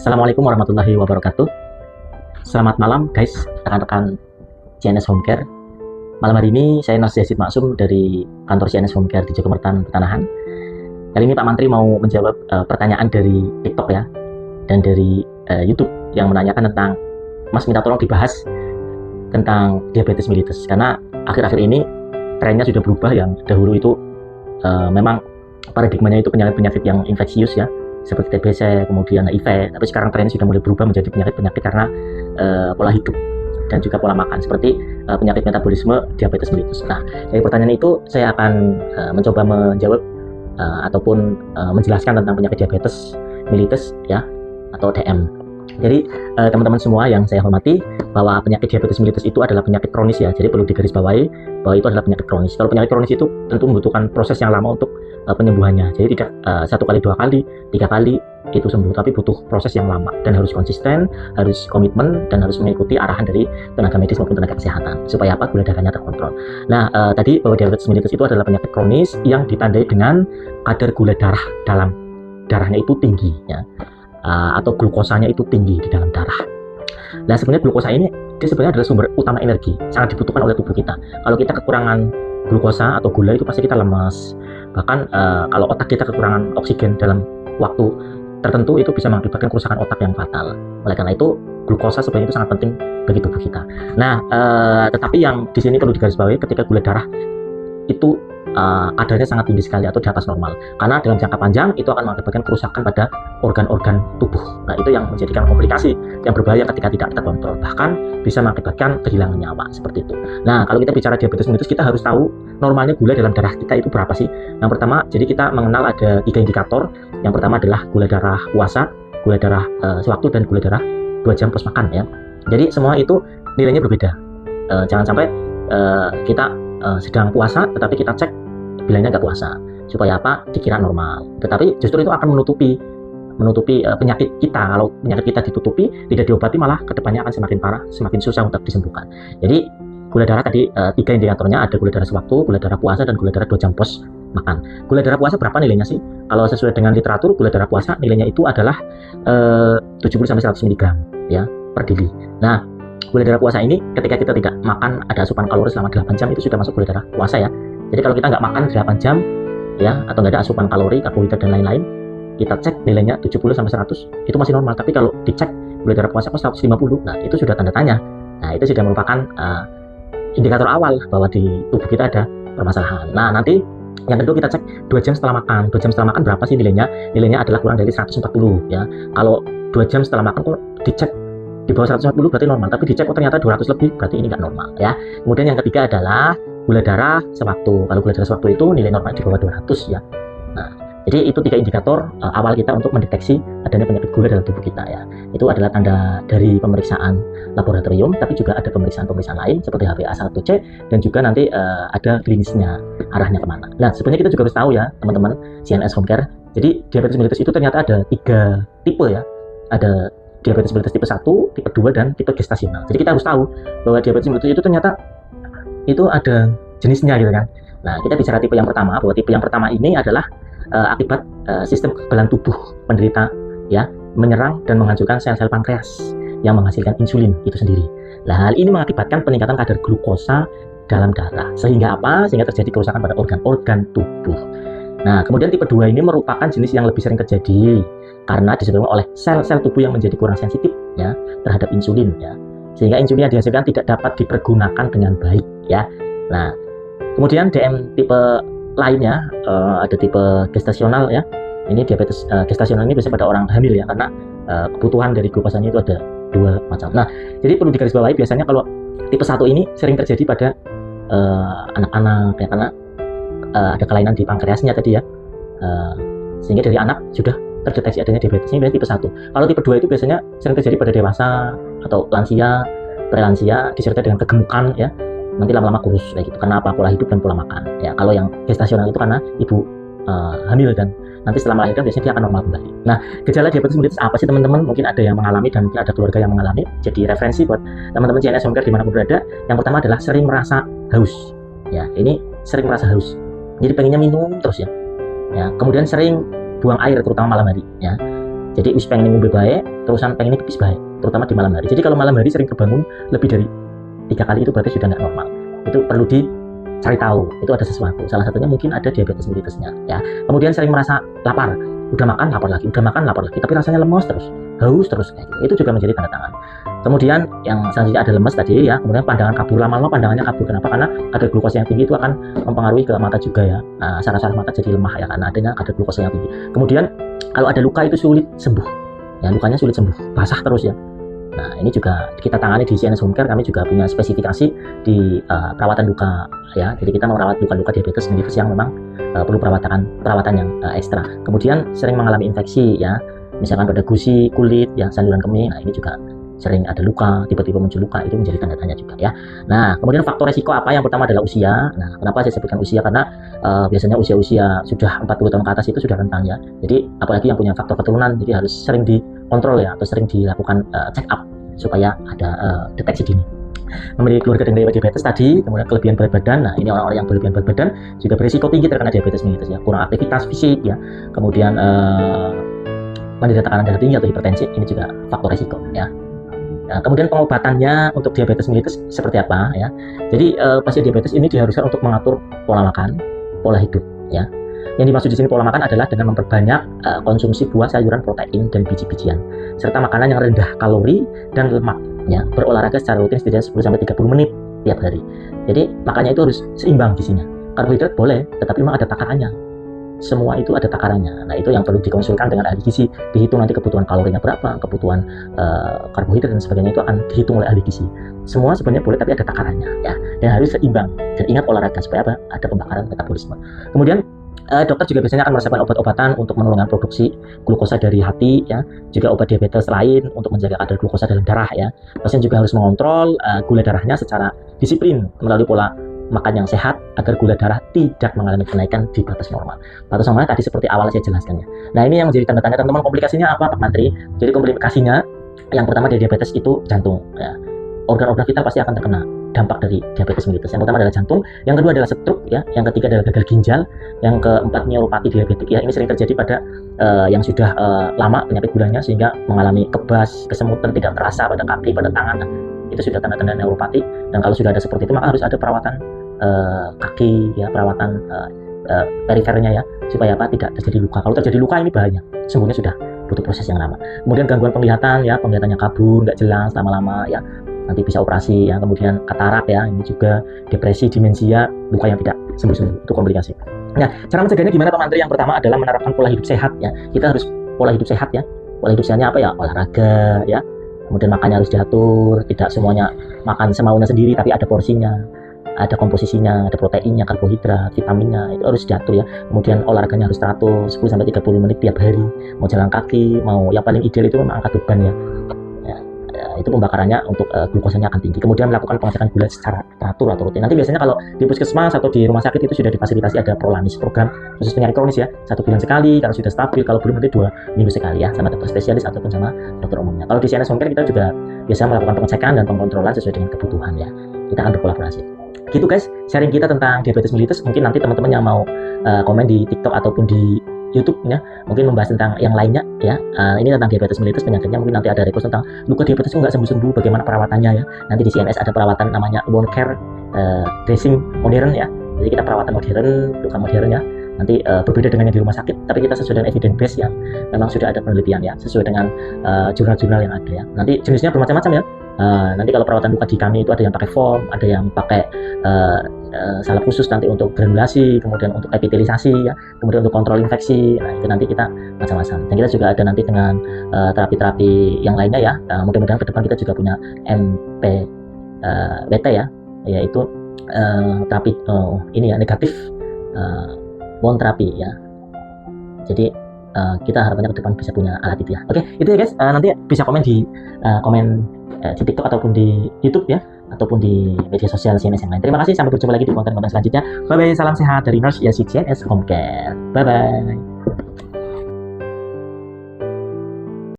Assalamualaikum warahmatullahi wabarakatuh. Selamat malam guys, rekan-rekan CNS Home Care. Malam hari ini saya Nas Yazid Maksum dari kantor CNS Home Care di Jogomertan, Petanahan. Kali ini Pak Mantri mau menjawab pertanyaan dari TikTok ya, dan dari YouTube yang menanyakan tentang, Mas minta tolong dibahas tentang diabetes mellitus. Karena akhir-akhir ini trennya sudah berubah, yang dahulu itu memang paradigmanya itu penyakit-penyakit yang infeksius ya, seperti TBC, kemudian HIV, tapi sekarang trennya sudah mulai berubah menjadi penyakit-penyakit karena pola hidup dan juga pola makan, seperti penyakit metabolisme diabetes mellitus. Nah, dari pertanyaan itu saya akan mencoba menjawab ataupun menjelaskan tentang penyakit diabetes mellitus ya, atau DM. Jadi teman-teman semua yang saya hormati, bahwa penyakit diabetes mellitus itu adalah penyakit kronis ya, jadi perlu digarisbawahi bahwa itu adalah penyakit kronis. Kalau penyakit kronis itu tentu membutuhkan proses yang lama untuk penyembuhannya, jadi tidak 1 kali, 2 kali, 3 kali itu sembuh, tapi butuh proses yang lama dan harus konsisten, harus komitmen, dan harus mengikuti arahan dari tenaga medis maupun tenaga kesehatan supaya apa, gula darahnya terkontrol. Nah, tadi bahwa diabetes mellitus itu adalah penyakit kronis yang ditandai dengan kadar gula darah dalam darahnya itu tinggi ya, atau glukosanya itu tinggi di dalam darah. Nah, sebenarnya glukosa ini dia sebenarnya adalah sumber utama energi, sangat dibutuhkan oleh tubuh kita. Kalau kita kekurangan glukosa atau gula itu pasti kita lemas. Bahkan kalau otak kita kekurangan oksigen dalam waktu tertentu, itu bisa mengakibatkan kerusakan otak yang fatal. Oleh karena itu glukosa sebenarnya itu sangat penting bagi tubuh kita. Nah, tetapi yang di sini perlu digarisbawahi, ketika gula darah itu kadarnya sangat tinggi sekali atau di atas normal, karena dalam jangka panjang itu akan mengakibatkan kerusakan pada organ-organ tubuh. Nah, itu yang menjadikan komplikasi yang berbahaya ketika tidak terkontrol, bahkan bisa mengakibatkan kehilangan nyawa seperti itu. Nah, kalau kita bicara diabetes mellitus, kita harus tahu normalnya gula dalam darah kita itu berapa sih. Yang pertama, jadi kita mengenal ada 3 indikator. Yang pertama adalah gula darah puasa, gula darah sewaktu, dan gula darah 2 jam plus makan ya. Jadi semua itu nilainya berbeda. Jangan sampai kita sedang puasa tetapi kita cek bilangnya nggak puasa, supaya apa, dikira normal, tetapi justru itu akan menutupi penyakit kita. Kalau penyakit kita ditutupi, tidak diobati, malah kedepannya akan semakin parah, semakin susah untuk disembuhkan. Jadi gula darah tadi 3 indikatornya, ada gula darah sewaktu, gula darah puasa, dan gula darah 2 jam pos makan. Gula darah puasa berapa nilainya sih? Kalau sesuai dengan literatur, gula darah puasa nilainya itu adalah 70-100 mg ya per dili. Nah, gula darah puasa ini ketika kita tidak makan, ada asupan kalori selama 8 jam, itu sudah masuk gula darah puasa ya. Jadi kalau kita nggak makan 8 jam ya, atau nggak ada asupan kalori, karbohidrat, dan lain-lain, kita cek nilainya 70-100, itu masih normal. Tapi kalau dicek gula darah puasa kok 150, nah itu sudah tanda tanya. Nah, itu sudah merupakan indikator awal bahwa di tubuh kita ada permasalahan. Nah, nanti yang kedua, kita cek 2 jam setelah makan. 2 jam setelah makan berapa sih nilainya? Nilainya adalah kurang dari 140 ya. Kalau 2 jam setelah makan kok dicek di bawah 140 berarti normal, tapi dicek kok ternyata 200 lebih, berarti ini nggak normal ya. Kemudian yang ketiga adalah gula darah sewaktu. Kalau gula darah sewaktu itu nilai normal di bawah 200 ya. Nah, jadi itu 3 indikator awal kita untuk mendeteksi adanya penyakit gula dalam tubuh kita ya. Itu adalah tanda dari pemeriksaan laboratorium, tapi juga ada pemeriksaan lain seperti HbA1c, dan juga nanti ada klinisnya, arahnya kemana. Nah, sebenarnya kita juga harus tahu ya teman-teman CNS Home Care. Jadi diabetes mellitus itu ternyata ada 3 tipe ya. Ada diabetes mellitus tipe 1, tipe 2, dan tipe gestasional. Jadi kita harus tahu bahwa diabetes mellitus itu ternyata itu ada jenisnya gitu kan. Nah, kita bicara tipe yang pertama, bahwa tipe yang pertama ini adalah akibat sistem kekebalan tubuh penderita ya, menyerang dan menghancurkan sel-sel pankreas yang menghasilkan insulin itu sendiri. Nah, hal ini mengakibatkan peningkatan kadar glukosa dalam darah, sehingga apa? Sehingga terjadi kerusakan pada organ-organ tubuh. Nah, kemudian tipe 2 ini merupakan jenis yang lebih sering terjadi karena disebabkan oleh sel-sel tubuh yang menjadi kurang sensitif ya terhadap insulin ya, sehingga insulin yang dihasilkan tidak dapat dipergunakan dengan baik ya. Nah, kemudian DM tipe lainnya ada tipe gestasional ya. Ini diabetes gestasional ini biasanya pada orang hamil ya, karena kebutuhan dari glukosanya itu ada 2 macam. Nah, jadi perlu digarisbawahi, biasanya kalau tipe 1 ini sering terjadi pada anak-anak ya, karena ada kelainan di pankreasnya tadi ya, sehingga dari anak sudah terdeteksi adanya diabetes. Ini biasanya tipe 1. Kalau tipe 2 itu biasanya sering terjadi pada dewasa atau lansia, prelansia, disertai dengan kegemukan ya, nanti lama-lama kurus kayak gitu. Karena apa? Pola hidup dan pola makan ya. Kalau yang gestasional itu karena ibu hamil, dan nanti setelah melahirkan biasanya dia akan normal kembali. Nah, gejala diabetes mellitus apa sih teman-teman? Mungkin ada yang mengalami dan mungkin ada keluarga yang mengalami. Jadi referensi buat teman-teman CNS Home Care dimanapun berada. Yang pertama adalah sering merasa haus ya. Ini sering merasa haus, jadi pengennya minum terus ya. Kemudian sering buang air terutama malam hari ya. Jadi wis pengen ngombe bae, terusan pengen pipis bae, terutama di malam hari. Jadi kalau malam hari sering terbangun lebih dari 3 kali itu berarti sudah nggak normal. Itu perlu dicari tahu, itu ada sesuatu. Salah satunya mungkin ada diabetes mellitusnya ya. Kemudian sering merasa lapar, udah makan lapar lagi, udah makan lapar lagi, tapi rasanya lemes terus, haus terus kayak gitu. Itu juga menjadi tanda tangan. Kemudian yang selanjutnya ada lemes tadi ya, kemudian pandangan kabur, lama-lama pandangannya kabur. Kenapa? Karena kadar glukosa yang tinggi itu akan mempengaruhi ke mata juga ya. Nah, saraf-saraf mata jadi lemah ya karena adanya kadar glukosa yang tinggi. Kemudian kalau ada luka itu sulit sembuh. Ya, lukanya sulit sembuh, basah terus ya. Nah, ini juga kita tangani di CNS Home Care. Kami juga punya spesifikasi di perawatan luka ya. Jadi kita merawat luka-luka diabetes mellitus yang memang perlu perawatan yang ekstra. Kemudian sering mengalami infeksi ya. Misalkan pada gusi, kulit, ya saluran kemih. Nah, ini juga sering ada luka, tiba-tiba muncul luka, itu menjadi tanda tanya juga ya. Nah, kemudian faktor resiko apa? Yang pertama adalah usia. Nah, kenapa saya sebutkan usia? Karena biasanya usia-usia sudah 40 tahun ke atas itu sudah rentan ya. Jadi apalagi yang punya faktor keturunan, jadi harus sering dikontrol ya, atau sering dilakukan check up supaya ada deteksi dini. Memiliki keluarga dengan diabetes tadi, kemudian kelebihan berat badan. Nah, ini orang-orang yang berlebihan berat badan juga berisiko tinggi terkena diabetes mellitus ya. Kurang aktivitas fisik ya, kemudian menderita tekanan darah tinggi atau hipertensi, ini juga faktor resiko ya. Nah, kemudian pengobatannya untuk diabetes mellitus seperti apa ya? Jadi pasien diabetes ini diharuskan untuk mengatur pola makan, pola hidup ya. Yang dimaksud di sini pola makan adalah dengan memperbanyak konsumsi buah, sayuran, protein dan biji-bijian, serta makanan yang rendah kalori dan lemak ya. Berolahraga secara rutin setidaknya 10-30 menit tiap hari. Jadi makannya itu harus seimbang gizinya. Karbohidrat boleh, tetapi memang ada takarannya. Semua itu ada takarannya. Nah, itu yang perlu dikonsulkan dengan ahli gizi. Dihitung nanti kebutuhan kalorinya berapa, kebutuhan karbohidrat dan sebagainya itu akan dihitung oleh ahli gizi. Semua sebenarnya boleh, tapi ada takarannya ya. Dan harus seimbang. Dan ingat olahraga supaya apa? Ada pembakaran metabolisme. Kemudian dokter juga biasanya akan meresepkan obat-obatan untuk menurunkan produksi glukosa dari hati ya. Juga obat diabetes lain untuk menjaga kadar glukosa dalam darah ya. Pasien juga harus mengontrol gula darahnya secara disiplin melalui pola makan yang sehat agar gula darah tidak mengalami kenaikan di batas normal. Batas normalnya tadi seperti awal saya jelaskan ya. Nah, ini yang menjadi tanda tanya teman-teman. Komplikasinya apa Pak Mantri? Jadi komplikasinya yang pertama dari diabetes itu jantung ya. Organ-organ vital pasti akan terkena dampak dari diabetes mellitus. Yang pertama adalah jantung, yang kedua adalah stroke ya, yang ketiga adalah gagal ginjal, yang keempat neuropati diabetik ya. Ini sering terjadi pada yang sudah lama penyakit gulanya sehingga mengalami kebas, kesemutan tidak terasa pada kaki, pada tangan. Nah, itu sudah tanda-tanda neuropati, dan kalau sudah ada seperti itu maka harus ada perawatan kaki ya, perawatan perifernya ya, supaya apa? Tidak terjadi luka. Kalau terjadi luka ini bahaya, sembuhnya sudah butuh proses yang lama. Kemudian gangguan penglihatan ya, penglihatannya kabur, nggak jelas lama-lama ya, nanti bisa operasi ya. Kemudian katarak ya, ini juga depresi, demensia, luka yang tidak sembuh-sembuh, itu komplikasi. Nah, cara mencegahnya gimana Pak Mantri? Yang pertama adalah menerapkan pola hidup sehat ya. Kita harus pola hidup sehat ya. Pola hidup sehatnya apa ya? Olahraga ya. Kemudian makannya harus diatur, tidak semuanya makan semaunya sendiri, tapi ada porsinya, ada komposisinya, ada proteinnya, karbohidrat, vitaminnya, itu harus diatur ya. Kemudian olahraganya harus teratur 10-30 menit tiap hari. Mau jalan kaki, mau yang paling ideal itu memang angkat beban ya. Itu pembakarannya untuk glukosanya akan tinggi. Kemudian melakukan pengecekan gula secara teratur atau rutin. Nanti biasanya kalau di puskesmas atau di rumah sakit itu sudah difasilitasi ada Prolanis, program khusus penyakit kronis ya, 1 bulan sekali. Kalau sudah stabil, kalau belum nanti 2 minggu sekali ya, sama dokter spesialis ataupun sama dokter umumnya. Kalau di CNS Home Care kita juga biasa melakukan pengecekan dan pengkontrolan sesuai dengan kebutuhan ya. Kita akan berkolaborasi. Gitu guys, sharing kita tentang diabetes mellitus. Mungkin nanti teman-teman yang mau komen di TikTok ataupun di YouTube-nya mungkin membahas tentang yang lainnya ya. Ini tentang diabetes mellitus penyakitnya, mungkin nanti ada request tentang luka diabetes itu nggak sembuh-sembuh, bagaimana perawatannya ya. Nanti di CNS ada perawatan namanya wound care dressing modern ya. Jadi kita perawatan modern, luka modern ya. Nanti berbeda dengan yang di rumah sakit, tapi kita sesuai dengan evidence base yang memang sudah ada penelitian ya, sesuai dengan jurnal-jurnal yang ada ya. Nanti jenisnya bermacam-macam ya. Nanti kalau perawatan luka di kami itu ada yang pakai foam, ada yang pakai salep khusus nanti untuk granulasi, kemudian untuk epitelisasi ya, kemudian untuk kontrol infeksi. Nah, itu nanti kita macam-macam. Dan kita juga ada nanti dengan terapi-terapi yang lainnya ya. Mudah-mudahan ke depan kita juga punya MPWT ya, yaitu terapi ini ya, negatif bone terapi ya. Jadi kita harapannya ke depan bisa punya alat itu ya. Oke, itu ya guys. Nanti bisa komen di TikTok ataupun di YouTube ya, ataupun di media sosial CNS yang lain. Terima kasih, sampai berjumpa lagi di konten-konten selanjutnya. Bye bye, salam sehat dari Nurse Yasi CNS Home Care. Bye bye.